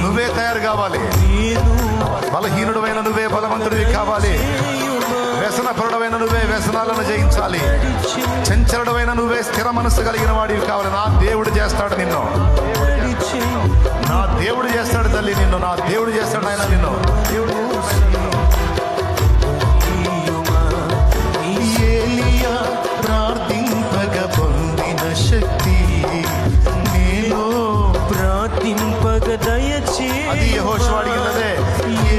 నువ్వే తయారు కావాలి. బలహీనుడమైన నువ్వే బలవంతుడివి కావాలి. వ్యసనపరుడమైన నువ్వే వ్యసనాలను జయించాలి. చంచలుడమైన నువ్వే స్థిర మనస్సు కలిగిన వాడివి కావాలి. నా దేవుడు చేస్తాడు నిన్ను, నా దేవుడు చేస్తాడు తల్లి నిన్ను, నా దేవుడు చేస్తాడు ఆయన నిన్ను. ఏలియా ప్రార్థింపగ పొందిన శక్తి నీలో ప్రార్థింపగ దయచే. అది యెహోషువ అడిగినదే.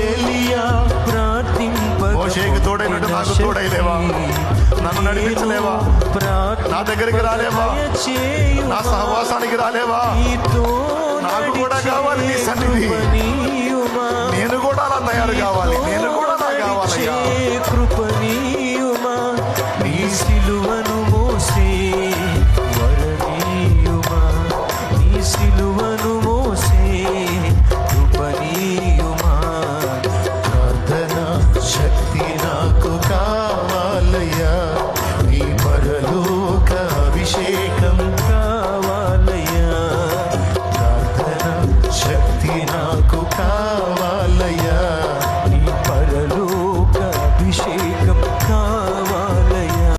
ఏలియా ప్రార్థింపగ మోషేకి తోడైనట్టు నాకు తోడైలేవా? నన్ను నడిపించలేవా? నా దగ్గరికి రాలేవా? నా సహవాసానికి రాలేవా? నాకు కూడా కావాలి నీ సన్నిధి.